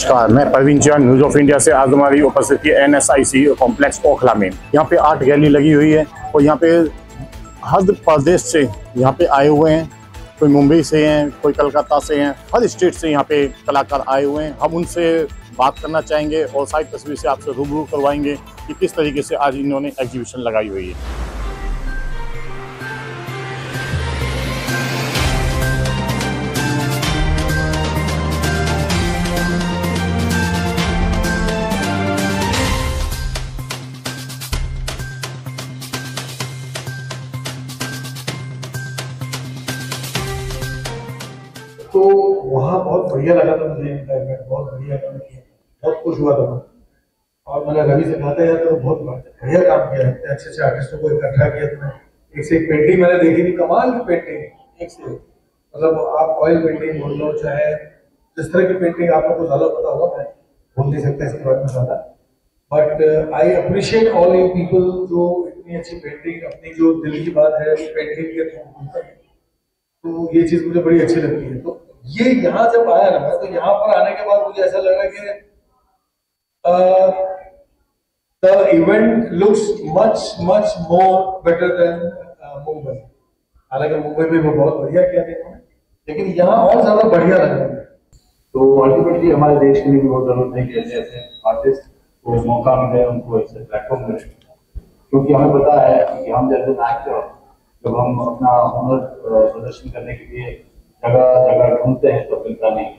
नमस्कार, मैं परवीन चांद न्यूज़ ऑफ इंडिया से। आज हमारी उपस्थिति NSIC कॉम्प्लेक्स ओखला में। यहाँ पे आर्ट गैलरी लगी हुई है और यहाँ पे हर प्रदेश से यहाँ पे आए हुए हैं। कोई मुंबई से हैं, कोई कलकत्ता से हैं, हर स्टेट से यहाँ पे कलाकार आए हुए हैं। हम उनसे बात करना चाहेंगे और सारी तस्वीर से आपसे रूबरू करवाएंगे कि किस तरीके से आज इन्होंने एग्जीबिशन लगाई हुई है। तो वहाँ बहुत बढ़िया लगा था मुझे, इनका इवेंट बहुत बढ़िया काम किया, बहुत खुश हुआ था मैं। और मैंने रवि से कहा था यार तो बहुत बढ़िया काम किया, इतने अच्छे अच्छे आर्टिस्टों को इकट्ठा किया तुमने। एक से एक पेंटिंग मैंने देखी थी, कमाल की पेंटिंग, एक से एक। मतलब आप ऑयल पेंटिंग बोल लो, चाहे जिस तरह की पेंटिंग आप लोगों को ज़्यादा पता होगा, मैं बोल नहीं सकता इसके बारे में ज़्यादा। But I appreciate all you people जो इतनी अच्छी पेंटिंग, अपनी जो दिल की बात है पेंटिंग के थ्रू बोलते हैं। तो ये चीज मुझे बड़ी अच्छी लगती है। तो ये यहाँ जब आया ना, तो यहाँ पर आने के बाद मुझे ऐसा लगा कि the event looks much more better than Mumbai. हालांकि मुंबई में वो बहुत बढ़िया किया देखो, लेकिन यहाँ और ज्यादा बढ़िया लग रहा है। तो अल्टीमेटली हमारे देश के लिए भी बहुत जरूरत है कि ऐसे आर्टिस्ट को मौका मिले, उनको ऐसे प्लेटफॉर्म मिले, क्योंकि हमें पता है कि हम जैसे एक्टर जब हम अपना हुनर प्रदर्शन करने के लिए जगह जगह ढूंढते हैं तो मिलता नहीं,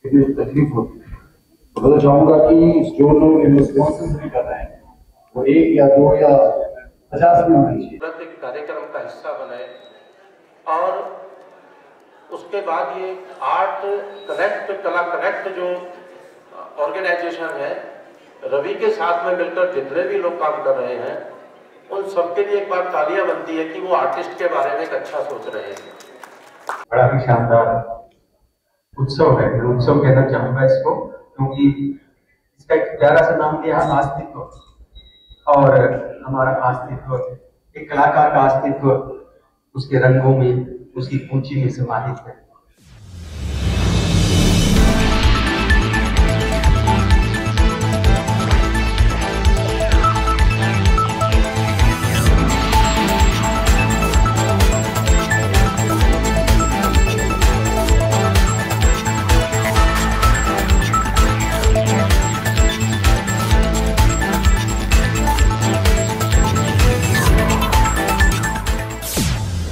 कितनी तकलीफ होती है। तो मैं चाहूँगा कि जो लोग इन रिस्पॉन्सिबिलिटी कर रहे हैं वो 1 या 2 या 50 भी होनी चाहिए। एक कार्यक्रम का हिस्सा बने और उसके बाद ये आर्ट कनेक्ट, कला कनेक्ट जो ऑर्गेनाइजेशन है, रवि के साथ में मिलकर जितने भी लोग काम कर रहे हैं उन सबके लिए एक बार तालियां बनती है कि वो आर्टिस्ट के बारे में एक अच्छा सोच रहे हैं। बड़ा ही शानदार उत्सव है, मैं उत्सव कहना चाहूंगा इसको, क्योंकि इसका एक प्यारा सा नाम दिया है अस्तित्व। और हमारा अस्तित्व, एक कलाकार का अस्तित्व उसके रंगों में, उसकी पूंजी में समाहित है।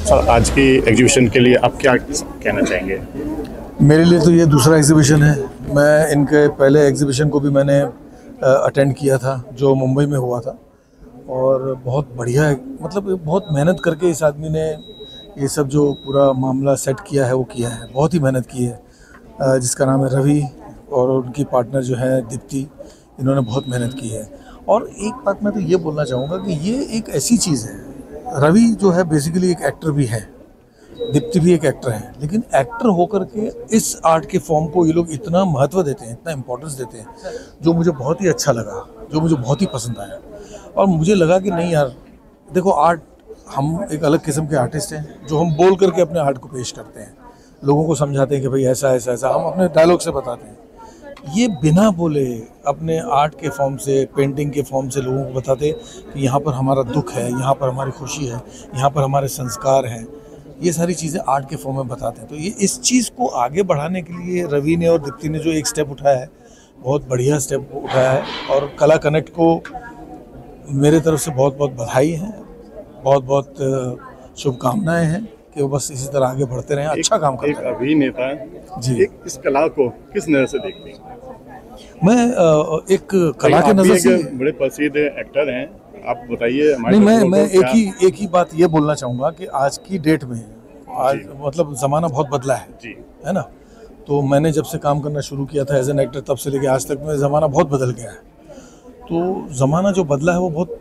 सर, आज की एग्जीबिशन के लिए आप क्या कहना चाहेंगे? मेरे लिए तो ये दूसरा एग्जीबिशन है। मैं इनके पहले एग्जीबिशन को भी मैंने अटेंड किया था जो मुंबई में हुआ था, और बहुत बढ़िया है। मतलब बहुत मेहनत करके इस आदमी ने ये सब जो पूरा मामला सेट किया है वो किया है, बहुत ही मेहनत की है। जिसका नाम है रवि और उनकी पार्टनर जो है दीप्ति, इन्होंने बहुत मेहनत की है। और एक बात मैं तो ये बोलना चाहूँगा कि ये एक ऐसी चीज़ है, रवि जो है बेसिकली एक एक्टर भी है, दीप्ति भी एक एक्टर है, लेकिन एक्टर होकर के इस आर्ट के फॉर्म को ये लोग इतना महत्व देते हैं, इतना इम्पोर्टेंस देते हैं, जो मुझे बहुत ही अच्छा लगा, जो मुझे बहुत ही पसंद आया। और मुझे लगा कि नहीं यार, देखो आर्ट, हम एक अलग किस्म के आर्टिस्ट हैं जो हम बोल करके अपने आर्ट को पेश करते हैं, लोगों को समझाते हैं कि भाई ऐसा ऐसा ऐसा, हम अपने डायलॉग से बताते हैं। ये बिना बोले अपने आर्ट के फॉर्म से, पेंटिंग के फॉर्म से लोगों को बताते कि यहाँ पर हमारा दुख है, यहाँ पर हमारी खुशी है, यहाँ पर हमारे संस्कार हैं, ये सारी चीज़ें आर्ट के फॉर्म में बताते हैं। तो ये इस चीज़ को आगे बढ़ाने के लिए रवि ने और दीप्ति ने जो एक स्टेप उठाया है, बहुत बढ़िया स्टेप उठाया है। और कला कनेक्ट को मेरे तरफ से बहुत बहुत बधाई है, बहुत बहुत शुभकामनाएँ हैं कि वो बस इसी तरह आगे बढ़ते रहें, अच्छा काम करते हैं। एक अभिनेता जी, एक इस कला को किस नजर से देखते हैं? मैं एक कला के नजर से, बड़े प्रसिद्ध एक्टर हैं, आप बताइए। नहीं, मैं एक ही बात ये बोलना चाहूँगा कि आज की डेट में, आज मतलब ज़माना बहुत बदला है जी, है ना। तो मैंने जब से काम करना शुरू किया था एज एन एक्टर, तब से लेके आज तक में ज़माना बहुत बदल गया है। तो ज़माना जो बदला है वो बहुत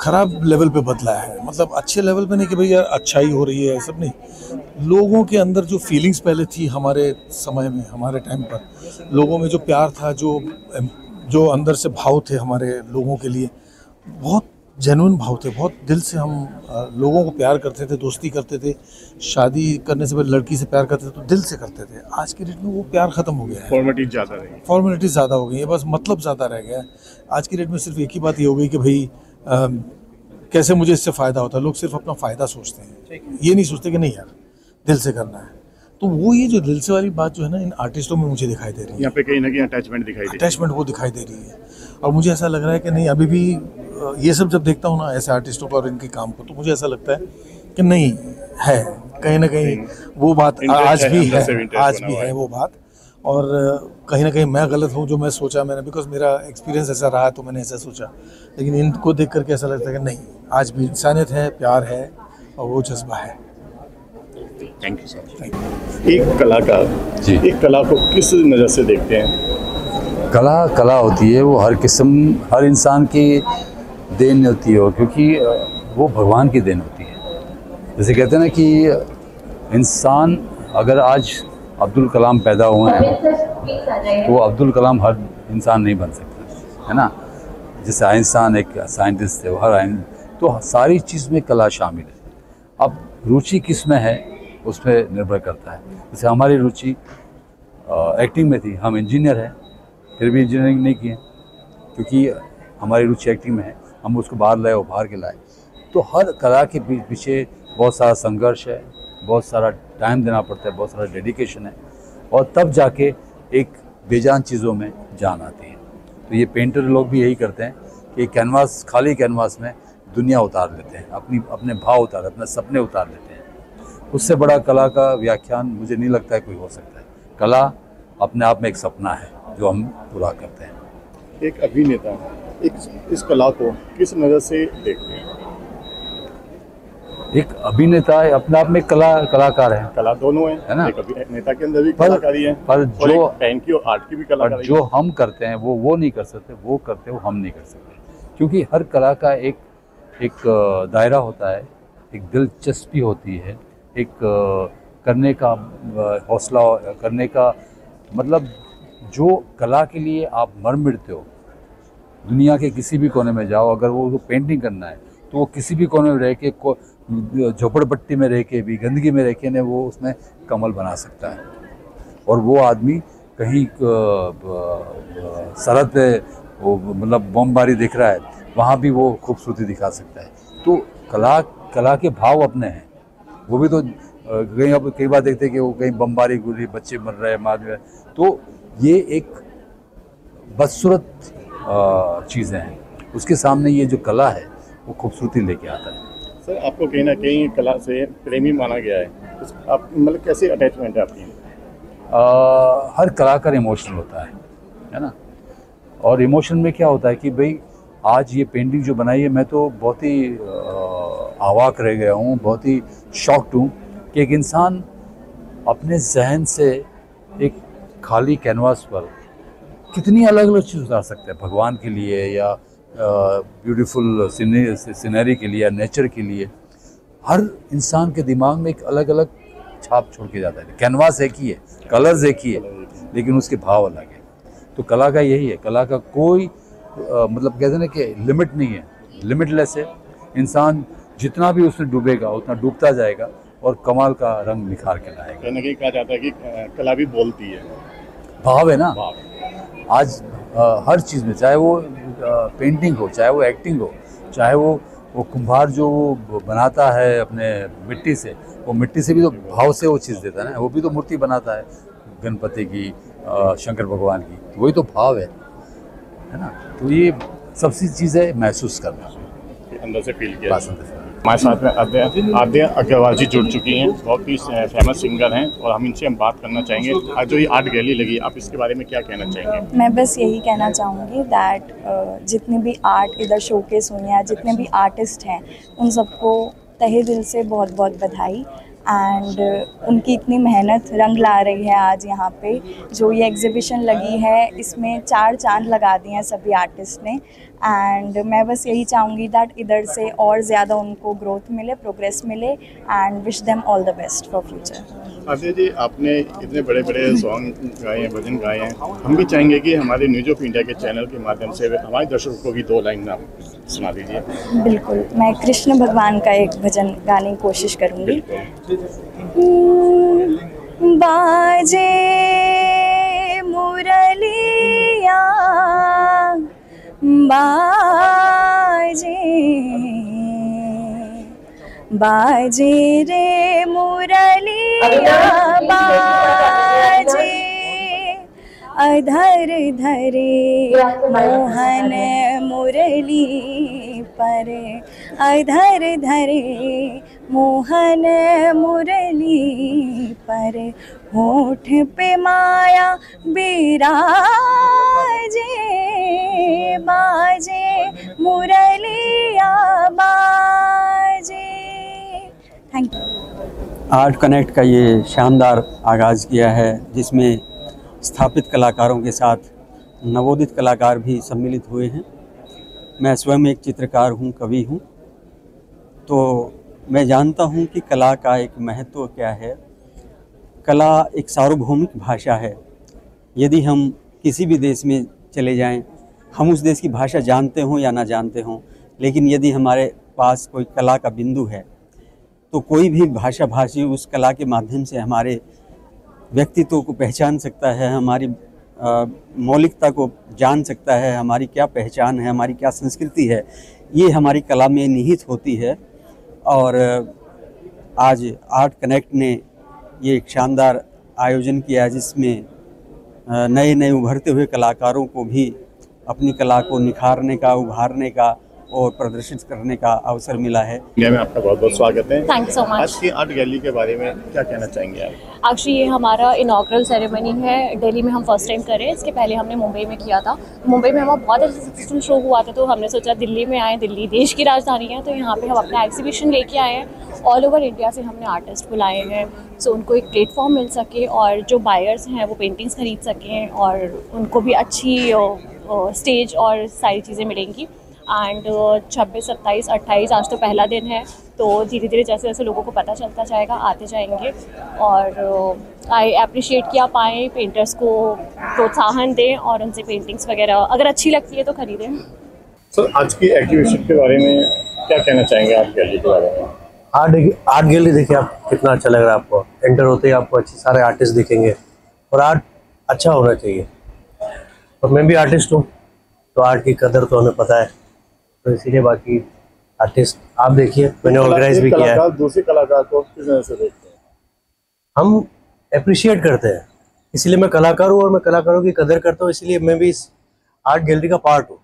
ख़राब लेवल पे बदला है, मतलब अच्छे लेवल पे नहीं कि भाई यार अच्छाई हो रही है, सब नहीं। लोगों के अंदर जो फीलिंग्स पहले थी हमारे समय में, हमारे टाइम पर, लोगों में जो प्यार था, जो अंदर से भाव थे हमारे लोगों के लिए, बहुत जेन्युइन भाव थे, बहुत दिल से हम लोगों को प्यार करते थे, दोस्ती करते थे, शादी करने से पहले लड़की से प्यार करते थे तो दिल से करते थे। आज की डेट में वो प्यार ख़त्म हो गया है, फॉर्मेलिटी ज़्यादा रही, फॉर्मेलिटी ज़्यादा हो गई है, बस मतलब ज़्यादा रह गया है। आज की डेट में सिर्फ एक ही बात ये हो गई कि भाई कैसे मुझे इससे फ़ायदा होता है। लोग सिर्फ अपना फ़ायदा सोचते हैं, ये नहीं सोचते कि नहीं यार दिल से करना है। तो वो ये जो दिल से वाली बात जो है ना, इन आर्टिस्टों में मुझे दिखाई दे रही है। यहाँ पे कहीं ना कहीं अटैचमेंट दिखाई दे रही है। अटैचमेंट वो दिखाई दे रही है और मुझे ऐसा लग रहा है कि नहीं, अभी भी ये सब जब देखता हूँ ना ऐसे आर्टिस्टों को और इनके काम को, तो मुझे ऐसा लगता है कि नहीं है, कहीं ना कहीं वो बात आज भी है वो बात। और कहीं ना कहीं मैं गलत हूँ जो मैं सोचा मैंने, बिकॉज मेरा एक्सपीरियंस ऐसा रहा तो मैंने ऐसा सोचा, लेकिन इनको देख करके ऐसा लगता है कि नहीं, आज भी इंसानियत है, प्यार है और वो जज्बा है। Thank you sir. एक कलाकार जी, एक कला को किस नज़र से देखते हैं? कला होती है, वो हर इंसान की देन होती है, क्योंकि वो भगवान की देन होती है। जैसे कहते हैं ना कि इंसान, अगर आज अब्दुल कलाम पैदा हुए हैं तो अब्दुल कलाम हर इंसान नहीं बन सकता, है ना। जैसे आइंस्टाइन एक साइंटिस्ट थे, वो तो सारी चीज़ में कला शामिल है। अब रुचि किस में है उस पर निर्भर करता है। जैसे हमारी रुचि एक्टिंग में थी, हम इंजीनियर हैं, फिर भी इंजीनियरिंग नहीं किए क्योंकि हमारी रुचि एक्टिंग में है। हम उसको बाहर लाए, उभार के लाए। तो हर कला के पीछे बहुत सारा संघर्ष है, बहुत सारा टाइम देना पड़ता है, बहुत सारा डेडिकेशन है, और तब जाके एक बेजान चीज़ों में जान आती है। तो ये पेंटर लोग भी यही करते हैं कि कैनवास, खाली कैनवास में दुनिया उतार लेते हैं, अपने भाव उतार, अपने सपने उतार लेते हैं। उससे बड़ा कला का व्याख्यान मुझे नहीं लगता है कोई हो सकता है। कला अपने आप में एक सपना है जो हम पूरा करते हैं। एक अभिनेता इस कला को किस नज़र से देखते हैं? एक अभिनेता अपने आप में कलाकार है। कला दोनों है ना, एक अभिनेता के अंदर भी कलाकारी है, पर जो पेन की और आर्ट की भी कलाकारी है। जो हम करते हैं वो नहीं कर सकते, वो करते हो हम नहीं कर सकते, क्योंकि हर कला का एक दायरा होता है, एक दिलचस्पी होती है, एक करने का हौसला, करने का मतलब, जो कला के लिए आप मर मिटते हो, दुनिया के किसी भी कोने में जाओ, अगर वो पेंटिंग करना है तो वो किसी भी कोने में रह के, झोपड़पट्टी में रह के भी, गंदगी में रह के ने वो उसमें कमल बना सकता है। और वो आदमी कहीं सरहद पे वो मतलब बमबारी दिख रहा है, वहाँ भी वो खूबसूरती दिखा सकता है। तो कला के भाव अपने हैं। वो भी तो कहीं, अब कई बार देखते हैं कि वो कहीं बमबारी गुजरी, बच्चे मर रहे हैं, मार रहे हैं, तो ये एक बदसूरत चीज़ें हैं, उसके सामने ये जो कला है वो खूबसूरती लेके आता है। सर, आपको कहीं ना कहीं कला से प्रेमी माना गया है, आप मतलब कैसे अटैचमेंट है आपकी? हर कलाकार इमोशनल होता है ना। और इमोशन में क्या होता है कि भाई आज ये पेंटिंग जो बनाई है, मैं तो बहुत ही अवाक रह गया हूँ, बहुत ही शॉक्ड हूँ कि एक इंसान अपने जहन से एक खाली कैनवास पर कितनी अलग अलग चीज़ उतार सकता है, भगवान के लिए या ब्यूटीफुल सीनरी के लिए या नेचर के लिए। हर इंसान के दिमाग में एक अलग अलग छाप छोड़ के जाता है। कैनवास एक ही है, कलर्स एक ही है, लेकिन उसके भाव अलग है। तो कला का यही है, कला का कोई मतलब कहते हैं ना कि लिमिट नहीं है, लिमिटलेस है। इंसान जितना भी उसमें डूबेगा उतना डूबता जाएगा और कमाल का रंग निखार के लाएगा। कहीं ना कहीं कहा जाता है कि कला भी बोलती है, भाव है ना। भाव। आज हर चीज़ में, चाहे वो पेंटिंग हो, चाहे वो एक्टिंग हो, चाहे वो कुम्हार जो वो बनाता है अपने मिट्टी से, वो मिट्टी से भी तो भाव से वो चीज़ देता है ना। वो भी तो मूर्ति बनाता है गणपति की, शंकर भगवान की, तो वही तो भाव है ना। तो ये सबसे चीज़ है महसूस करना, अंदर से फील किया। पसंद है। हमारे साथ में आद्या अग्रवाल जी जुड़ चुकी हैं, बहुत ही फेमस सिंगर हैं, और हम इनसे बात करना चाहेंगे। आज जो ये आर्ट गैलरी लगी, आप इसके बारे में क्या कहना चाहेंगे? मैं बस यही कहना चाहूँगी दैट जितनी भी आर्ट इधर शोकेस हुई हैं, जितने भी आर्टिस्ट हैं, उन सबको तहे दिल से बहुत बहुत बधाई। एंड उनकी इतनी मेहनत रंग ला रही है आज यहाँ पे। जो ये एग्ज़िबिशन लगी है इसमें 4 चांद लगा दिए हैं सभी आर्टिस्ट ने। एंड मैं बस यही चाहूँगी दैट इधर से और ज़्यादा उनको ग्रोथ मिले, प्रोग्रेस मिले and wish them all the best for future. Aditya ji, आपने इतने बड़े बड़े सॉन्ग गाए हैं, भजन गाए हैं, हम भी चाहेंगे कि हमारे न्यूज़ ऑफ इंडिया के चैनल के माध्यम से हमारे दर्शकों को भी 2 लाइन आप सुना दीजिए। बिल्कुल, मैं कृष्ण भगवान का एक भजन गाने की कोशिश करूँगी। बाजे मुरलिया बाजे रे मुरलिया बाजे अधर धरे मोहन मुरली पर अधर धरे मोहन मुरली पर होठ पे माया बिराजे बाजे मुरलिया बाजे। Thank you. आर्ट कनेक्ट का ये शानदार आगाज़ किया है जिसमें स्थापित कलाकारों के साथ नवोदित कलाकार भी सम्मिलित हुए हैं। मैं स्वयं एक चित्रकार हूँ, कवि हूँ, तो मैं जानता हूँ कि कला का एक महत्व क्या है। कला एक सार्वभौमिक भाषा है। यदि हम किसी भी देश में चले जाएं, हम उस देश की भाषा जानते हों या ना जानते हों, लेकिन यदि हमारे पास कोई कला का बिंदु है तो कोई भी भाषा भाषी उस कला के माध्यम से हमारे व्यक्तित्व को पहचान सकता है, हमारी मौलिकता को जान सकता है, हमारी क्या पहचान है, हमारी क्या संस्कृति है, ये हमारी कला में निहित होती है। और आज आर्ट कनेक्ट ने ये एक शानदार आयोजन किया जिसमें नए नए उभरते हुए कलाकारों को भी अपनी कला को निखारने का, उभारने का और प्रदर्शित करने का अवसर मिला है। इंडिया में आपका बहुत बहुत स्वागत है। Thank you so much. आज की आर्ट गैलरी के बारे में क्या कहना चाहेंगे आप? एक्चुअली ये हमारा इनॉग्रल सेरेमनी है। दिल्ली में हम फर्स्ट टाइम कर रहे हैं। इसके पहले हमने मुंबई में किया था। मुंबई में हमारा बहुत अच्छा सक्सेसफुल शो हुआ था, तो हमने सोचा दिल्ली में आए, दिल्ली देश की राजधानी है, तो यहाँ पे हम अपना एग्जीबिशन लेके आए हैं। ऑल ओवर इंडिया से हमने आर्टिस्ट बुलाए हैं, सो उनको एक प्लेटफॉर्म मिल सके और जो बायर्स हैं वो पेंटिंग्स खरीद सकें और उनको भी अच्छी स्टेज और सारी चीज़ें मिलेंगी। एंड 26, 27, 28 आज तो पहला दिन है, तो धीरे धीरे जैसे जैसे लोगों को पता चलता जाएगा आते जाएंगे। और आई अप्रिशिएट कि आप आएँ, पेंटर्स को प्रोत्साहन दें और उनसे पेंटिंग्स वगैरह अगर अच्छी लगती है तो ख़रीदें। सर, आज की एक्टिविटी के बारे में क्या कहना चाहेंगे आर्ट गैलरी के बारे में? आर्ट गैलरी देखिए आप, कितना अच्छा लग रहा है आपको। एंटर होते ही आपको अच्छे सारे आर्टिस्ट दिखेंगे और आर्ट अच्छा होना चाहिए। और मैं भी आर्टिस्ट हूँ, तो आर्ट की कदर तो हमें पता है, तो इसीलिए बाकी आर्टिस्ट आप देखिए, मैंने ऑर्गेनाइज भी किया है। दूसरे कलाकार को किस तरह से देखते हैं? हम अप्रिशिएट करते हैं, इसीलिए मैं कलाकार हूँ और मैं कलाकारों की कदर करता हूँ, इसलिए मैं भी इस आर्ट गैलरी का पार्ट हूँ।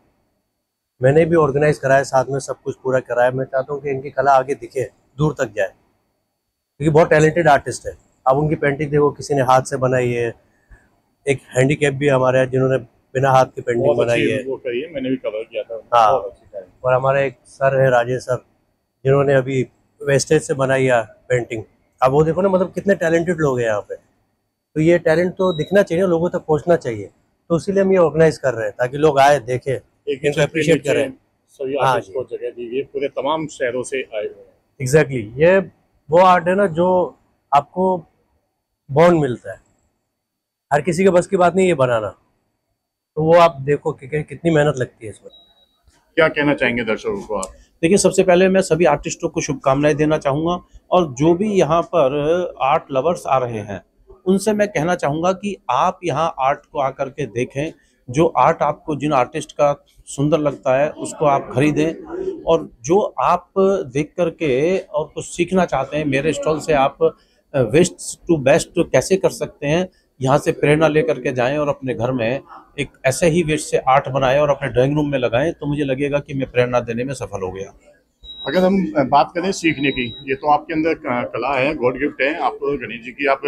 मैंने भी ऑर्गेनाइज कराया, साथ में सब कुछ पूरा कराया। मैं चाहता हूँ कि इनकी कला आगे दिखे, दूर तक जाए, क्योंकि बहुत टैलेंटेड आर्टिस्ट है। अब उनकी पेंटिंग देखो, किसी ने हाथ से बनाई है, एक हैंडीकैप भी हमारे यहाँ जिन्होंने बिना हाथ की पेंटिंग बनाई है, वो करी है, मैंने भी कवर किया था। हाँ, और हमारे एक सर है राजेश सर, जिन्होंने अभी वेस्टेज से बनाई है पेंटिंग। अब वो देखो ना, मतलब कितने टैलेंटेड लोग हैं यहाँ पे। तो ये टैलेंट तो दिखना चाहिए, लोगों तक पहुँचना चाहिए, तो इसीलिए हम ये ऑर्गेनाइज कर रहे हैं ताकि लोग आए, देखें, इनको अप्रिशिएट करें। सभी आर्टिस्ट को जगह दी गई, पूरे तमाम शहरों से आए हुए हैं। एग्जैक्टली, ये वो आर्ट है ना जो आपको बॉन्ड मिलता है। हर किसी के बस की बात नहीं ये बनाना, तो वो आप देखो कि कितनी मेहनत लगती है इसमें। क्या कहना चाहेंगे दर्शकों को आप? देखिए, सबसे पहले मैं सभी आर्टिस्टों को शुभकामनाएं देना चाहूँगा, और जो भी यहाँ पर आर्ट लवर्स आ रहे हैं उनसे मैं कहना चाहूँगा कि आप यहाँ आर्ट को आकर के देखें। जो आर्ट आपको, जिन आर्टिस्ट का सुंदर लगता है उसको आप खरीदें, और जो आप देख करके और कुछ सीखना चाहते हैं, मेरे स्टॉल से आप वेस्ट टू बेस्ट कैसे कर सकते हैं, यहाँ से प्रेरणा लेकर के जाएं और अपने घर में एक ऐसे ही वेस्ट से आर्ट बनाएं और अपने ड्राइंग रूम में लगाएं, तो मुझे लगेगा कि मैं प्रेरणा देने में सफल हो गया। अगर हम बात करें सीखने की, ये तो आपके अंदर कला है, गॉड गिफ्ट है। आप गणेश जी की आप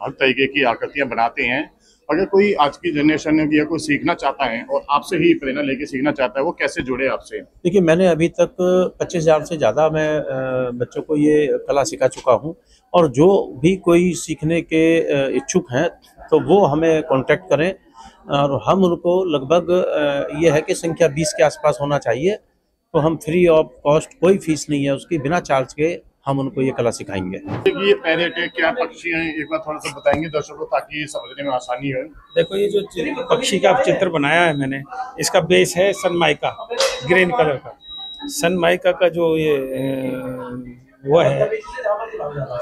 हर तरीके की आकृतियां बनाते हैं। अगर कोई आज की जनरेशन या कोई सीखना चाहता है और आपसे ही प्रेरणा लेके सीखना चाहता है, वो कैसे जुड़े आपसे? देखिए, मैंने अभी तक 25,000 से ज़्यादा मैं बच्चों को ये कला सिखा चुका हूँ, और जो भी कोई सीखने के इच्छुक हैं तो वो हमें कांटेक्ट करें, और हम उनको लगभग ये है कि संख्या 20 के आसपास होना चाहिए, तो हम फ्री ऑफ कॉस्ट, कोई फीस नहीं है उसकी, बिना चार्ज के हम उनको ये कला सिखाएंगे। ये पैरेट है, क्या पक्षी हैं, एक बार थोड़ा सा बताएंगे दर्शकों ताकि समझने में आसानी हो। देखो ये जो पक्षी का चित्र बनाया है मैंने, इसका बेस है सनमाइका, ग्रीन कलर का। सनमाइका का जो ये वो है,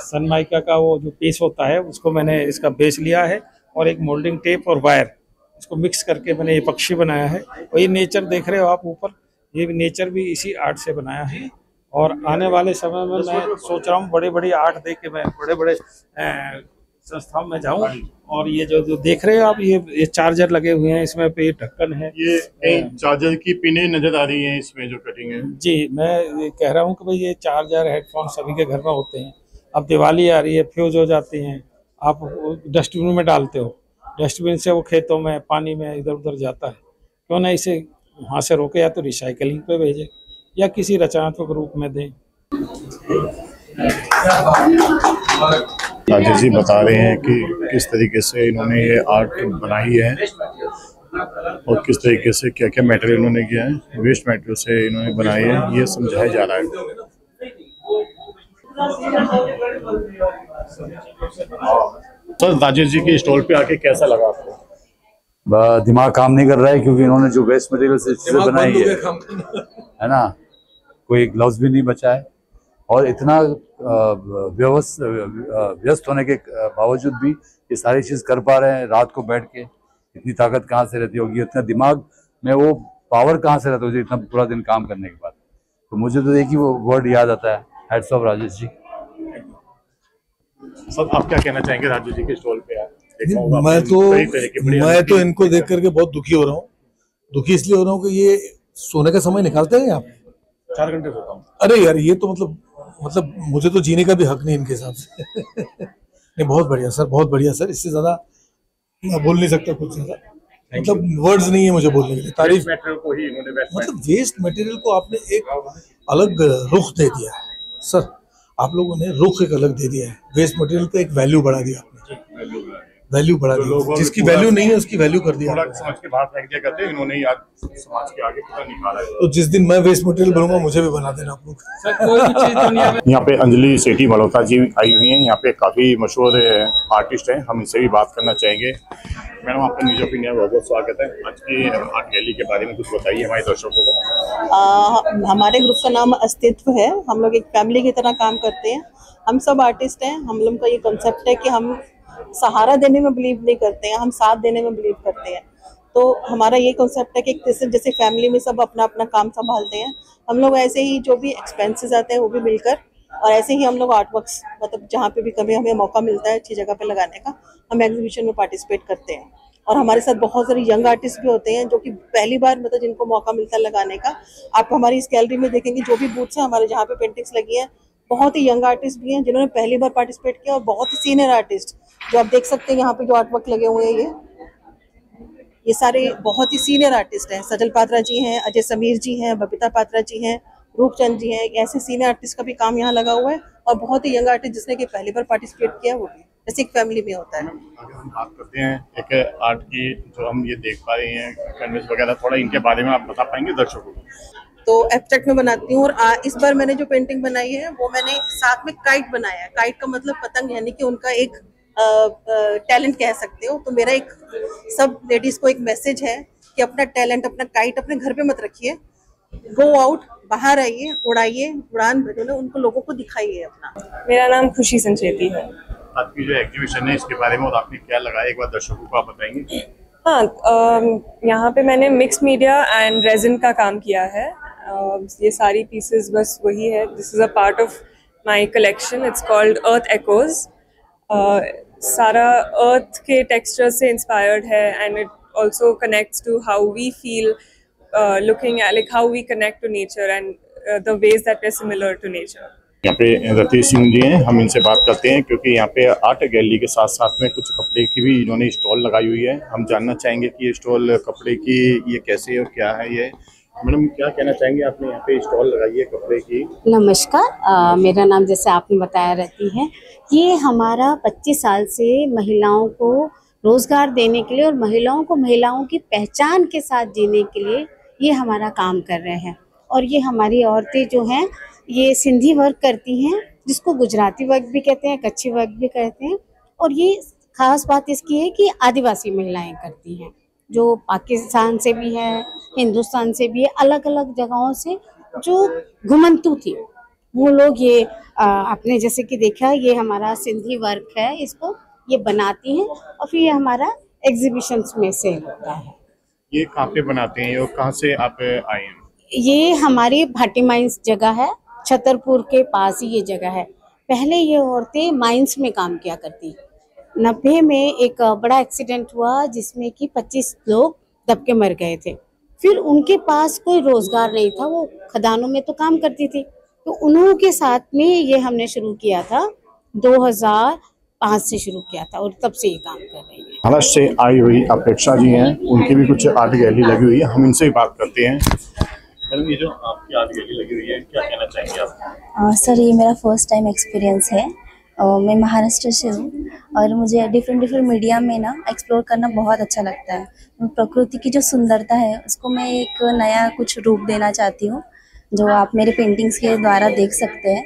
सनमाइका का वो जो पीस होता है उसको मैंने इसका बेस लिया है, और एक मोल्डिंग टेप और वायर इसको मिक्स करके मैंने ये पक्षी बनाया है। और ये नेचर देख रहे हो आप ऊपर, ये नेचर भी इसी आर्ट से बनाया है। और आने वाले समय में मैं सोच रहा हूँ बड़े बड़े आर्ट देख के मैं बड़े बड़े संस्थाओं में जाऊँ। और ये जो देख रहे हो आप, ये चार्जर लगे हुए हैं इसमें, पे ढक्कन है, ये चार्जर की पिनें नजर आ रही हैं इसमें जो कटिंग है। जी, मैं ये कह रहा हूँ कि भाई ये चार्जर हेडफोन सभी के घर में होते हैं। अब दिवाली आ रही है, फ्यूज हो जाती हैं, आप डस्टबिन में डालते हो, डस्टबिन से वो खेतों में, पानी में इधर उधर जाता है। क्यों ना इसे वहाँ से रोके, या तो रिसाइकलिंग पे भेजे या किसी रचनात्मक रूप में दें। राजेश जी बता रहे हैं कि किस तरीके से इन्होंने ये आर्ट बनाई है और किस तरीके से क्या क्या मटेरियल इन्होंने किया है, वेस्ट मटेरियल से इन्होंने बनाई है, ये समझाया जा रहा है। सर, राजेश जी के स्टॉल पे आके कैसा लगा आपको? दिमाग काम नहीं कर रहा है, क्योंकि इन्होंने जो वेस्ट मटेरियल से चीजें बनाई है ना, कोई ग्लव्स भी नहीं बचा है, और इतना व्यस्त होने के बावजूद भी ये सारी चीज कर पा रहे हैं। रात को बैठ के इतनी ताकत कहाँ से रहती होगी, इतना दिमाग में वो पावर कहाँ से रहता होगी इतना पूरा दिन काम करने के बाद। तो मुझे तो देखिए वो वर्ड याद आता है, hats off Rajesh ji. Sir, आप क्या कहना चाहेंगे राजेश जी के स्टॉल पे? मैं तो इनको देख करके बहुत दुखी हो रहा हूँ। दुखी इसलिए हो रहा हूँ कि ये सोने का समय निकालते हैं आप 4 घंटे सोता हूँ। अरे यार, ये तो मतलब मुझे तो जीने का भी हक नहीं इनके हिसाब से। नहीं, बहुत बढ़िया सर, बहुत बढ़िया सर, इससे ज्यादा मैं बोल नहीं सकता कुछ ज्यादा, मतलब वर्ड्स नहीं है मुझे बोलने के लिए। तारीफ को ही इन्होंने मतलब वेस्ट मटेरियल को आपने एक अलग रुख दे दिया है सर, आप लोगों ने रुख एक अलग दे दिया है। वेस्ट मटेरियल को एक वैल्यू बढ़ा दिया आपने, वैल्यू बढ़ा दी, जिसकी वैल्यू नहीं है उसकी वैल्यू कर दिया। थोड़ा समझ के बाहर फेंक दिया करते हैं, इन्होंने आज समाज के आगे पूरा निकाला है। तो जिस दिन मैं वेस्ट मटेरियल बनूंगा मुझे भी बना देना आप लोग। यहाँ पे अंजलि सेठी मल्होत्रा जी आई हुई हैं, यहाँ पे काफी मशहूर आर्टिस्ट हैं, हम इनसे भी बात करना चाहेंगे। मैडम, आपका न्यूज ऑफ इंडिया में बहुत स्वागत है। आज की आर्ट गैलरी के बारे में कुछ बताइए हमारे दर्शकों को। हमारे ग्रुप का नाम अस्तित्व है, हम लोग एक फैमिली की तरह काम करते हैं, हम सब आर्टिस्ट हैं। हम लोग का ये कॉन्सेप्ट है कि हम सहारा देने में बिलीव नहीं करते हैं, हम साथ देने में बिलीव करते हैं। तो हमारा ये कॉन्सेप्ट है कि जैसे फैमिली में सब अपना अपना काम संभालते हैं, हम लोग ऐसे ही जो भी एक्सपेंसेस आते हैं वो भी मिलकर, और ऐसे ही हम लोग आर्ट वर्क्स, मतलब जहाँ पे भी कभी हमें मौका मिलता है अच्छी जगह पे लगाने का, हम एग्जीबिशन में पार्टिसिपेट करते हैं। और हमारे साथ बहुत सारे यंग आर्टिस्ट भी होते हैं जो कि पहली बार, मतलब जिनको मौका मिलता है लगाने का। आप हमारी इस गैलरी में देखेंगे जो भी बूथ्स हैं हमारे, जहाँ पे पेंटिंग्स लगी है, बहुत ही यंग आर्टिस्ट भी हैं जिन्होंने पहली बार पार्टिसिपेट किया, और बहुत ही सीनियर आर्टिस्ट जो आप देख सकते हैं यहाँ पे जो आर्ट वर्क लगे हुए हैं, ये सारे बहुत ही सीनियर आर्टिस्ट हैं। सजल पात्रा जी हैं, अजय समीर जी हैं, बबीता पात्रा जी हैं, रूपचंद जी हैं। ऐसे सीनियर आर्टिस्ट का भी काम यहाँ लगा हुआ है, और बहुत ही यंग आर्टिस्ट जिसने कि पहली बार पार्टिसिपेट किया, वो भी जैसे एक फैमिली में होता है। अगर हम बात करते हैं एक आर्ट की, जो हम ये देख पा रहे हैं कैनवस वगैरह, थोड़ा इनके बारे में आप बता पाएंगे दर्शकों को? तो एब्स्ट्रैक्ट में बनाती हूँ, और इस बार मैंने जो पेंटिंग बनाई है वो मैंने साथ में काइट बनाया है। काइट का मतलब पतंग, यानी कि उनका एक टैलेंट कह सकते हो। तो मेरा एक सब लेडीज को एक मैसेज है कि अपना टैलेंट, अपना काइट अपने घर पे मत रखिए, गो आउट, बाहर आइए, उड़ाइए, उड़ान भरिए, उनको लोगों को दिखाइए अपना। मेरा नाम खुशी संचेती है। आपकी जो एग्जीबिशन है इसके बारे में और आपने क्या लगाया, एक बार दर्शकों को आप बताएंगे? हाँ, यहाँ पे मैंने मिक्स मीडिया एंड रेजिन का काम किया है। ये सारी पीसेस बस वही है। This is a part of my collection, it's called earth echoes. सारा अर्थ के टेक्सचर से इंस्पायर्ड है, and it also connects to how we feel looking at, like how we connect to nature and the ways that we are similar to nature. यहाँ पे रतीश सिंह जी हैं, हम इनसे बात करते हैं, क्योंकि यहाँ पे आर्ट गैलरी के साथ साथ में कुछ कपड़े की भी इन्होंने स्टॉल लगाई हुई है। हम जानना चाहेंगे कि ये स्टॉल कपड़े की ये कैसे है और क्या है, ये मैडम क्या कहना चाहेंगे, आपने यहाँ पे स्टॉल लगाई है कपड़े की? नमस्कार, मेरा नाम जैसे आपने बताया रहती है। ये हमारा 25 साल से महिलाओं को रोजगार देने के लिए और महिलाओं की पहचान के साथ जीने के लिए ये हमारा काम कर रहे हैं। और ये हमारी औरतें जो हैं ये सिंधी वर्क करती हैं, जिसको गुजराती वर्क भी कहते हैं, कच्छी वर्क भी कहते हैं। और ये खास बात इसकी है कि आदिवासी महिलाएं करती हैं, जो पाकिस्तान से भी है, हिंदुस्तान से भी है, अलग अलग जगहों से जो घुमंतू थी वो लोग ये आपने जैसे कि देखा ये हमारा सिंधी वर्क है, इसको ये बनाती हैं और फिर ये हमारा एग्जीबिशंस में सेल होता है। ये कहाँ पे बनाते हैं और कहाँ से आप आए हैं? ये हमारी भाटी माइंस जगह है, छतरपुर के पास ही ये जगह है। पहले ये औरतें माइंस में काम किया करती। 90 में एक बड़ा एक्सीडेंट हुआ जिसमें कि 25 लोग दब के मर गए थे। फिर उनके पास कोई रोजगार नहीं था, वो खदानों में तो काम करती थी, तो उन्हों के साथ में ये हमने शुरू किया था। 2005 से शुरू किया था और तब से ये काम कर रही है। महाराष्ट्र से आई हुई अपेक्षा जी हैं, उनकी भी कुछ आर्ट गैलरी लगी हुई है, हम इनसे ही बात करते हैं। मैडम ये जो आपकी आर्ट गैलरी लगी हुई है, क्या कहना चाहेंगे आप? सर ये मेरा फर्स्ट टाइम एक्सपीरियंस है। मैं महाराष्ट्र से हूँ और मुझे डिफरेंट मीडिया में ना एक्सप्लोर करना बहुत अच्छा लगता है। प्रकृति की जो सुंदरता है उसको मैं एक नया कुछ रूप देना चाहती हूँ, जो आप मेरे पेंटिंग्स के द्वारा देख सकते हैं।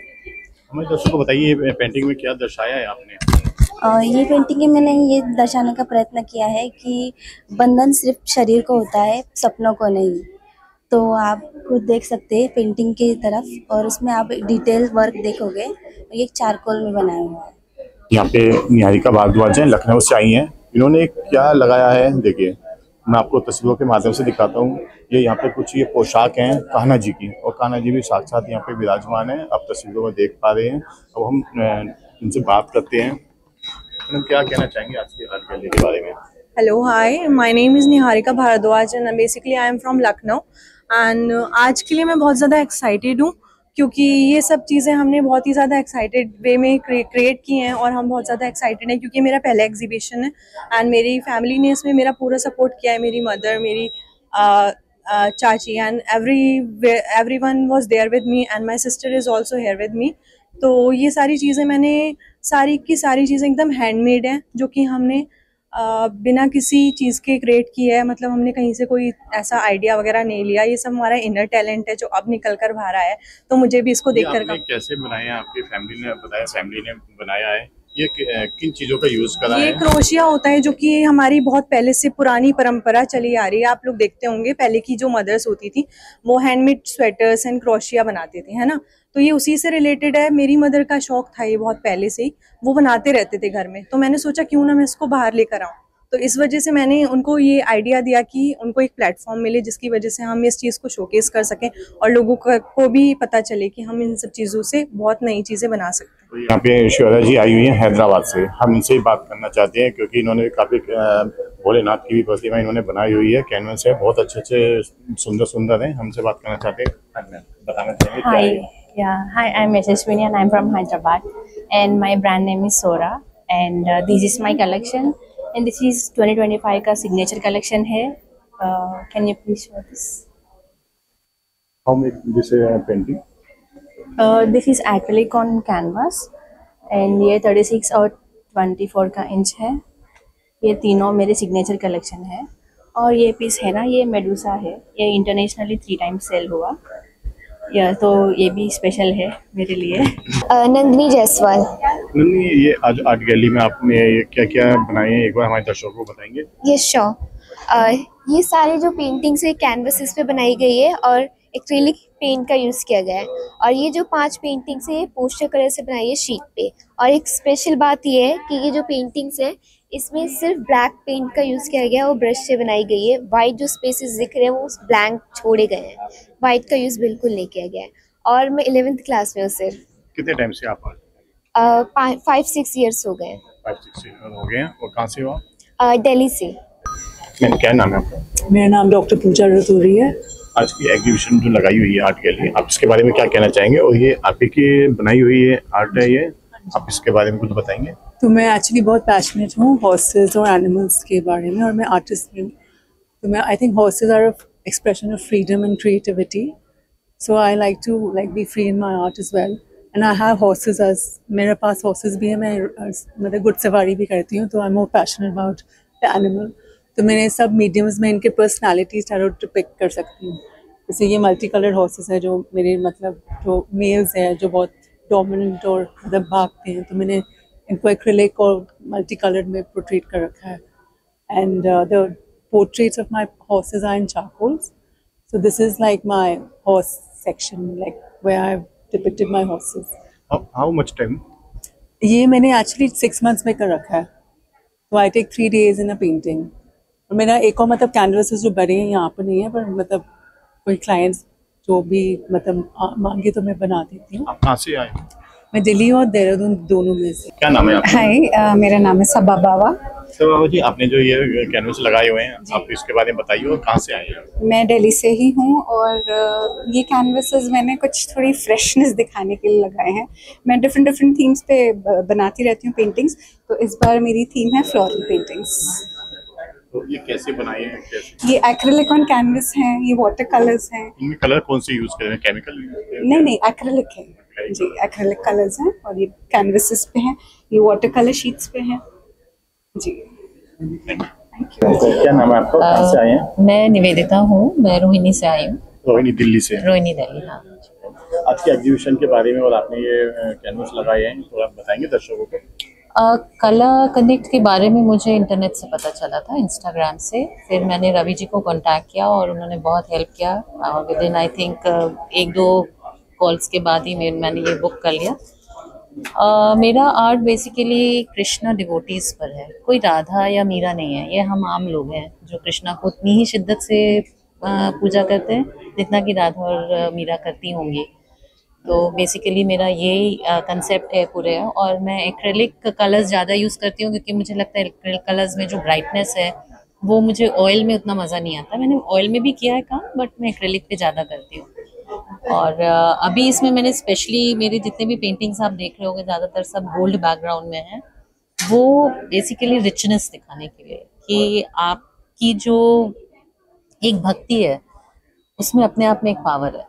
हमें दर्शकों को बताइए पेंटिंग में क्या दर्शाया है आपने? ये पेंटिंग में मैंने ये दर्शाने का प्रयत्न किया है कि बंधन सिर्फ शरीर को होता है, सपनों को नहीं। तो आप खुद देख सकते हैं पेंटिंग की तरफ, और उसमें आप डिटेल वर्क देखोगे। ये एक चारकोल में बनाया हुआ है। यहाँ पे निहारिका भारद्वाज हैं, लखनऊ से आई हैं। इन्होंने क्या लगाया है देखिए, मैं आपको तस्वीरों के माध्यम से दिखाता हूँ। ये यहाँ पे कुछ ये पोशाक हैं कान्हा जी की, और कान्हा जी भी साक्षात यहाँ पे विराजमान है, आप तस्वीरों में देख पा रहे हैं। अब हम इनसे बात करते हैं। क्या कहना चाहेंगे आज की आर्ट गैलरी के बारे में? Hello, hi. My name is Niharika Bharadwaj and basically I am from Lucknow. And आज के लिए मैं बहुत ज़्यादा एक्साइटेड हूँ, क्योंकि ये सब चीज़ें हमने बहुत ही ज़्यादा एक्साइटेड वे में क्रिएट की हैं, और हम बहुत ज़्यादा एक्साइटेड हैं क्योंकि मेरा पहला एग्जीबिशन है एंड मेरी फैमिली ने इसमें मेरा पूरा सपोर्ट किया है। मेरी मदर, मेरी चाची and everyone was there with me and my sister is also here with me. तो ये सारी चीज़ें मैंने सारी की सारी चीज़ें एकदम हैंडमेड हैं, जो कि हमने बिना किसी चीज़ के क्रिएट की है। मतलब हमने कहीं से कोई ऐसा आइडिया वगैरह नहीं लिया, ये सब हमारा इनर टैलेंट है जो अब निकल कर बाहर आया है। तो मुझे भी इसको देखकर कैसे बनाया? आपकी फैमिली ने बताया, फैमिली ने बनाया है। ये किन चीज़ों का यूज़ करा है? ये क्रोशिया होता है, जो कि हमारी बहुत पहले से पुरानी परंपरा चली आ रही है। आप लोग देखते होंगे पहले की जो मदर्स होती थी वो हैंडमेड स्वेटर्स एंड क्रोशिया बनाती थी, है ना। तो ये उसी से रिलेटेड है। मेरी मदर का शौक था ये बहुत पहले से ही, वो बनाते रहते थे घर में। तो मैंने सोचा क्यों ना मैं इसको बाहर लेकर आऊँ। तो इस वजह से मैंने उनको ये आइडिया दिया कि उनको एक प्लेटफॉर्म मिले जिसकी वजह से हम इस चीज़ को शोकेस कर सकें और लोगों को भी पता चले कि हम इन सब चीज़ों से बहुत नई चीज़ें बना सकते हैं। तो यहाँ पे ऐश्वर्या जी आई हुई हैं हैदराबाद से, हम इनसे ही बात करना चाहते हैं क्योंकि इन्होंने काफ़ी भोलेनाथ की भी प्रतिमा इन्होंने बनाई हुई है, कैनवस है, बहुत अच्छे सुंदर हैं। हमसे बात करना चाहते हैं, बताना चाहेंगे? Hi, I'm Yashaswini and I'm from Hyderabad and my brand name is Sora and this is my collection and this is 2025 का signature collection है. Can you please show this? How many this painting? This is acrylic on canvas and ये 36 और 24 का inch है। ये तीनों मेरे signature collection है। और ये पीस है ना, ये मेडूसा है, ये इंटरनेशनली 3 टाइम्स सेल हुआ, या तो ये भी स्पेशल है मेरे लिए। नंदिनी जायसवाल। नंदिनी, ये आज आर्ट गैलरी में आपने क्या क्या बनाए हैं, एक बार हमारे दर्शकों को बताएंगे? Yes sure. ये सारे जो पेंटिंग्स है कैनवसेस पे बनाई गई है और एक्रिलिक पेंट का यूज़ किया गया है। और ये जो 5 पेंटिंग्स है पोस्टर कलर से बनाई है शीट पे। और एक स्पेशल बात ये है कि ये जो पेंटिंग्स है इसमें सिर्फ ब्लैक पेंट का यूज़ किया गया है, वो ब्रश से बनाई गई है। वाइट जो स्पेसेस दिख रहे हैं वो ब्लैंक छोड़े गए हैं, वाइट का यूज़ बिल्कुल नहीं किया गया है। और मैं 11th क्लास में हूँ सिर्फ। कितने टाइम से आप? 5-6 ईयर्स हो गए। 5-6 ईयर हो गए। और कहाँ से हो? दिल्ली से। क्या नाम है आपका? मेरा नाम डॉक्टर पूजा रतूरी है। आज की एग्जीबिशन जो लगाई हुई है आर्ट गैलरी, आप इसके बारे में क्या कहना चाहेंगे? और ये आप ही की बनाई हुई है आर्ट है, ये आप इसके बारे में कुछ बताएंगे? तो मैं एक्चुअली बहुत पैशनेट हूँ हॉर्सेस और एनिमल्स के बारे में, और मैं आर्टिस्ट भी हूँ। तो मैं I think horses are expression of freedom and creativity. So I like to be free in my art as well. And I have horses as मेरे पास horses भी हैं, मैं मतलब गुड सवारी भी करती हूँ, तो I'm more passionate about the animal. तो मैंने सब मीडियम्स में इनके पर्सनालिटी डिपिक्ट कर सकती हूँ। जैसे ये मल्टी कलर्ड हॉर्सेस है जो मेरे मतलब जो मेल्स हैं जो बहुत डोमिनेंट और मतलब भागते हैं, तो मैंने इनको एक्रिलिक और मल्टी कलर्ड में पोर्ट्रेट कर रखा है। And the portraits of my horses are in charcoals, so this is like my horse section, like where I have depicted my horses. How much time? ये मैंने एक्चुअली 6 months में कर रखा है, तो I take 3 days in a painting. और मेरा एक और मतलब कैनवसेस जो बड़े हैं यहाँ पर नहीं है, पर मतलब कोई क्लाइंट्स जो भी मतलब मांगे तो मैं बना देती हूँ। आप कहाँ से आए? मैं दिल्ली और देहरादून दोनों में से। क्या नाम है आपका? हाय, मेरा नाम है सबा बाबा। तो बाबा जी, आपने जो ये कैनवस लगाए हुए हैं, आप इसके बारे में बताइए और कहाँ से आए हैं? मैं दिल्ली से ही हूँ और ये कैनवसेस मैंने कुछ थोड़ी फ्रेशनेस दिखाने के लिए लगाए हैं। मैं डिफरेंट थीम्स पे बनाती रहती हूँ पेंटिंग्स, तो इस बार मेरी थीम है फ्लोरल पेंटिंग्स। तो ये कैसे बनाए हैं? कैसे? ये एक्रिलिक ऑन कैनवस हैं, ये वाटर कलर्स हैं। इनमें कलर कौन से यूज कर रहे हैं? केमिकल? नहीं, एक्रिलिक है जी, एक्रिलिक कलर्स हैं और ये कैनवसेस पे हैं, ये वाटर कलर शीट्स पे हैं जी। क्या नाम है आपका? कहाँ से आए हैं? मैं निवेदिता हूँ, मैं रोहिणी से आई हूँ। रोहिणी दिल्ली से? रोहिणी दिल्ली, हाँ। आज के एग्जीबिशन के बारे में और आपने ये कैनवस लगाए हैं, तो आप बताएंगे दर्शकों को? कला कनेक्ट के बारे में मुझे इंटरनेट से पता चला था, इंस्टाग्राम से। फिर मैंने रवि जी को कांटेक्ट किया और उन्होंने बहुत हेल्प किया। With in I think 1-2 calls के बाद ही मैंने ये बुक कर लिया। मेरा आर्ट बेसिकली कृष्णा डिवोटीज पर है, कोई राधा या मीरा नहीं है। ये हम आम लोग हैं जो कृष्णा को उतनी ही शिद्दत से पूजा करते हैं जितना कि राधा और मीरा करती होंगी। तो बेसिकली मेरा यही कंसेप्ट है पूरे। और मैं एक्रेलिक कलर्स ज़्यादा यूज़ करती हूँ क्योंकि मुझे लगता है एक्रेलिक कलर्स में जो ब्राइटनेस है वो मुझे ऑयल में उतना मज़ा नहीं आता। मैंने ऑयल में भी किया है काम, बट मैं एक्रेलिक पे ज़्यादा करती हूँ। और अभी इसमें मैंने स्पेशली मेरे जितने भी पेंटिंग्स आप देख रहे होंगे ज़्यादातर सब गोल्ड बैकग्राउंड में हैं। वो बेसिकली रिचनेस दिखाने के लिए कि आपकी जो एक भक्ति है उसमें अपने आप में एक पावर है,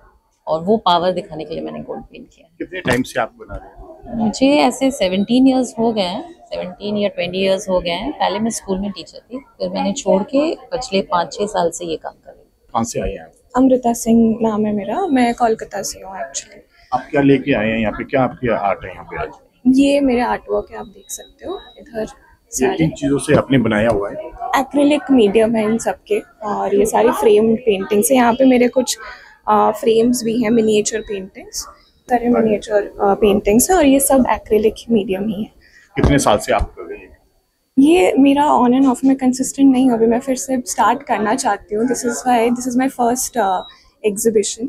और वो पावर दिखाने के लिए मैंने गोल्ड पेंट किया। कितने टाइम से आप बना रहे हैं? मुझे ऐसे 17 ईयर्स हो गए हैं, 17 या 20 ईयर्स हो गए हैं। पहले मैं स्कूल में टीचर थी, फिर मैंने छोड़ के पिछले 5-6 साल से ये काम कर रही हूँ। कहाँ से आए हैं आप? अमृता सिंह नाम है मेरा, मैं कोलकाता से हूँ एक्चुअली। आप क्या लेके आए हैं यहाँ पे? क्या आपकी आर्ट है यहाँ पे आज? ये मेरे आर्टवर्क है, आप देख सकते हो इधर ये किन चीज़ों से आपने बनाया हुआ है? एक्रिलिक मीडियम है इन सबके, और ये सारी फ्रेम पेंटिंग्स है। यहाँ पे मेरे कुछ फ्रेम्स भी हैं, मिनिएचर पेंटिंग्स, सारे मिनिएचर पेंटिंग्स हैं, और ये सब एक्रिलिक मीडियम ही है। कितने साल से आप कर रही हैं? ये मेरा ऑन एंड ऑफ में कंसिस्टेंट नहीं, अभी मैं फिर से स्टार्ट करना चाहती हूँ। This is my first exhibition,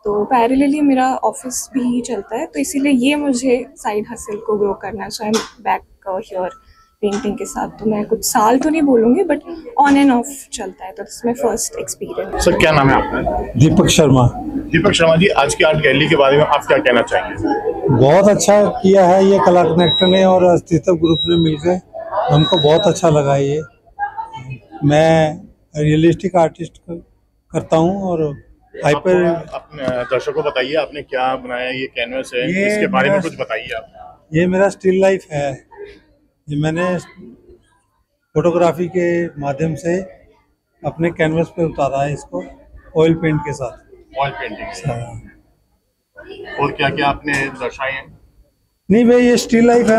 तो पैरेलली मेरा ऑफिस भी चलता है, तो इसीलिए ये मुझे साइड हसल को ग्रो करना है। So I am back here painting के साथ। तो मैं कुछ साल तो नहीं बोलूँगी, बट ऑन एंड ऑफ चलता है, तो this my first experience. Sir क्या नाम है आपका? दीपक शर्मा। दीपक शर्मा जी, आज की आर्ट गैलरी के बारे में आप क्या कहना चाहेंगे? बहुत अच्छा किया है ये कला कनेक्ट ने और अस्तित्व ग्रुप ने मिलकर, हमको बहुत अच्छा लगा ये। मैं रियलिस्टिक आर्टिस्ट करता हूँ और हाइपर। अपने दर्शकों को बताइए आपने क्या बनाया, ये कैनवस है, इसके बारे में कुछ बताइए आप। ये मेरा स्टिल लाइफ है, ये मैंने फोटोग्राफी के माध्यम से अपने कैनवस पे उतारा है इसको, ऑयल पेंट के साथ। Oil painting. और क्या क्या आपने दर्शाए हैं? नहीं भाई, ये स्टिल लाइफ है,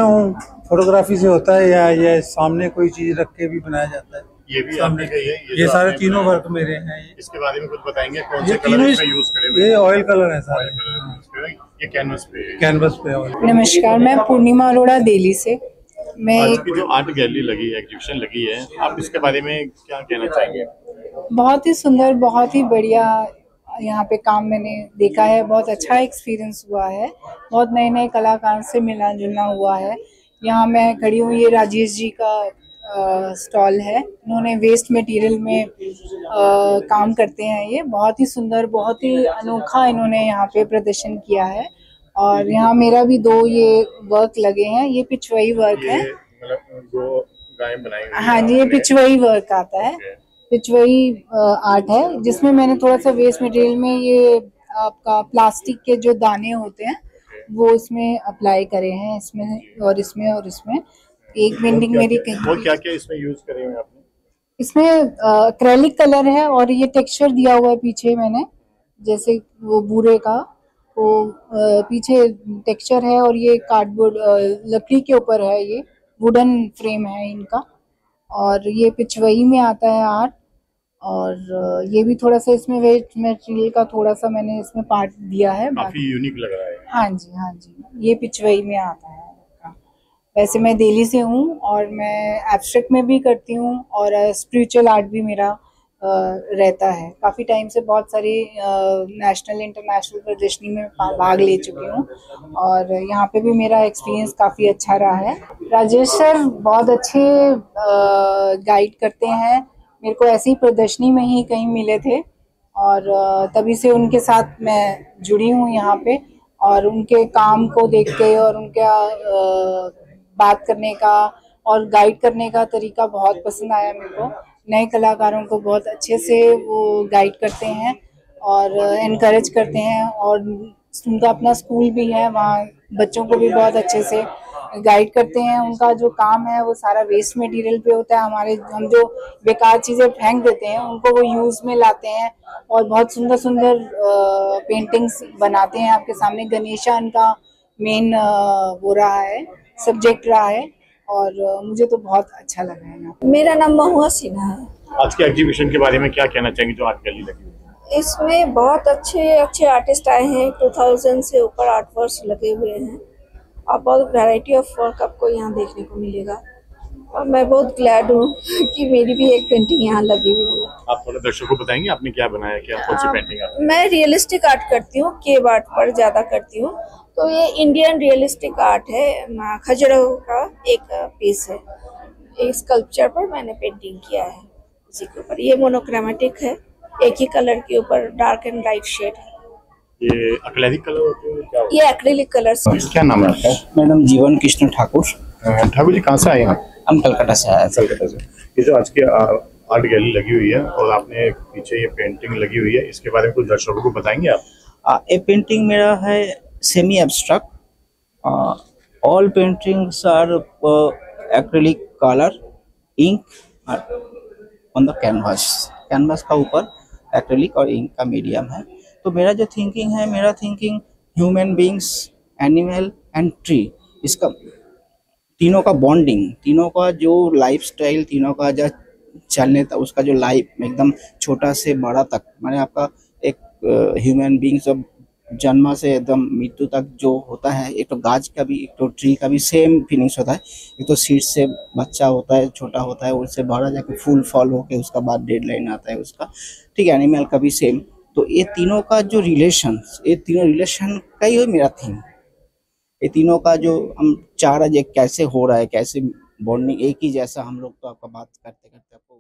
फोटोग्राफी से होता है, या ये सामने कोई चीज रख के भी बनाया जाता है। ये भी आपने कही है? ये सारे तीनों वर्क मेरे हैं। इसके बारे में कुछ बताएंगे? कौन से कलर इसमें यूज करें? ये ऑयल कलर है सारे, ये कैनवस पे है। कैनवस पे ऑयल। नमस्कार, मैं पूर्णिमा अरोड़ा दिल्ली से। मैं आज की जो आर्ट गैलरी लगी है, एग्जीबिशन लगी है, आप इसके बारे में क्या कहना चाहेंगे? बहुत ही सुंदर, बहुत ही बढ़िया यहाँ पे काम मैंने देखा है। बहुत अच्छा एक्सपीरियंस हुआ है, बहुत नए नए कलाकार से मिलना जुलना हुआ है। यहाँ मैं खड़ी हूँ, ये राजेश जी का स्टॉल है। इन्होंने वेस्ट मटेरियल में काम करते हैं। ये बहुत ही सुंदर, बहुत ही अनोखा इन्होंने यहाँ पे प्रदर्शन किया है। और यहाँ मेरा भी 2 ये वर्क लगे हैं। ये पिछवाई वर्क है, मतलब 2 गायें बनाई हुई हैं। हाँ जी, ये पिछवाई वर्क आता है। पिचवई आर्ट है, जिसमें मैंने थोड़ा सा वेस्ट मटेरियल में ये आपका प्लास्टिक के जो दाने होते हैं वो इसमें अप्लाई करे हैं, इसमें और इसमें और इसमें। एक पेंटिंग मेरी वो क्या क्या इसमें यूज करे हुए आपने? इसमें एक्रेलिक कलर है और ये टेक्सचर दिया हुआ है पीछे मैंने, जैसे वो बूरे का वो पीछे टेक्सचर है, और ये कार्डबोर्ड लकड़ी के ऊपर है, ये वुडन फ्रेम है इनका, और ये पिचवई में आता है आर्ट। और ये भी थोड़ा सा इसमें वेस्ट मटेरियल का थोड़ा सा मैंने इसमें पार्ट दिया है। काफी यूनिक लग रहा है। हाँ जी, हाँ जी, ये पिचवई में आता है। वैसे मैं दिल्ली से हूँ और मैं एब्स्ट्रैक्ट में भी करती हूँ और स्पिरिचुअल आर्ट भी मेरा रहता है। काफ़ी टाइम से बहुत सारी नेशनल इंटरनेशनल प्रदर्शनी में भाग ले चुकी हूँ और यहाँ पे भी मेरा एक्सपीरियंस काफ़ी अच्छा रहा है। राजेश सर बहुत अच्छे गाइड करते हैं, मेरे को ऐसी प्रदर्शनी में ही कहीं मिले थे और तभी से उनके साथ मैं जुड़ी हूँ यहाँ पे, और उनके काम को देख के और उनका बात करने का और गाइड करने का तरीका बहुत पसंद आया मेरे को। नए कलाकारों को बहुत अच्छे से वो गाइड करते हैं और एनकरेज करते हैं, और उनका अपना स्कूल भी है, वहाँ बच्चों को भी बहुत अच्छे से गाइड करते हैं। उनका जो काम है वो सारा वेस्ट मटेरियल पे होता है। हम जो बेकार चीज़ें फेंक देते हैं उनको वो यूज़ में लाते हैं और बहुत सुंदर सुंदर पेंटिंग्स बनाते हैं। आपके सामने गणेशा उनका मेन वो रहा है, सब्जेक्ट रहा है, और मुझे तो बहुत अच्छा लगा है। मेरा नाम महुआ सिन्हा है। आज के एग्जीबिशन के बारे में क्या कहना चाहेंगे जो आर्ट गैलरी लगी हुई है? इसमें बहुत अच्छे आर्टिस्ट आए हैं, 2000 से ऊपर आर्ट वर्क्स लगे हुए हैं और बहुत वैरायटी ऑफ वर्क आपको यहाँ देखने को मिलेगा, और मैं बहुत ग्लैड हूँ कि मेरी भी एक पेंटिंग यहाँ लगी हुई है। आप थोड़ा दर्शकों को बताएंगे आपने क्या बनाया, क्या कौन सी पेंटिंग है? मैं रियलिस्टिक आर्ट करती हूँ, केव आर्ट पर ज़्यादा करती हूँ, तो ये इंडियन रियलिस्टिक आर्ट है। खजुराहो का एक पीस है, एक स्कल्पचर पर मैंने पेंटिंग किया है इसी के ऊपर। ये मोनोक्रोमेटिक है, एक ही कलर के ऊपर डार्क एंड लाइट शेड है। ये एक्रेलिक कलर होते हैं क्या? ये एक्रेलिक कलर से। क्या नाम है आपका? मेरा नाम जीवन कृष्ण ठाकुर। ठाकुर जी कहाँ से आए हैं? हम कलकत्ता से आए। कलकत्ता से। ये जो आज की आर्ट गैलरी लगी हुई है और आपने पीछे ये पेंटिंग लगी हुई है, इसके बारे में कुछ दर्शकों को बताएंगे आप? ये पेंटिंग मेरा है semi abstract. All paintings are acrylic colour ink on the canvas. Canvas का ऊपर एक्रेलिक और इंक का मीडियम है। तो मेरा जो थिंकिंग है, मेरा thinking human beings, animal and tree, इसका तीनों का बॉन्डिंग, तीनों का जो लाइफस्टाइल, तीनों का जो चलने तक उसका जो लाइफ एकदम छोटा से बड़ा तक, माने आपका एक ह्यूमन बींग सब जन्म से एकदम मृत्यु तक जो होता है, एक तो गाछ का भी, एक तो ट्री का भी सेम फीलिंग्स होता है। एक तो सीड से बच्चा होता है, छोटा होता है, उससे बड़ा जाके फूल फॉल होके उसका बाद डेडलाइन आता है उसका, ठीक है। एनिमल का भी सेम। तो ये तीनों का जो रिलेशन, ये तीनों रिलेशन का ही मेरा थीम। ये तीनों का जो हम चाह रहे हैं कैसे हो रहा है, कैसे बॉन्डिंग एक ही जैसा हम लोग, तो आपका बात करते करते आपको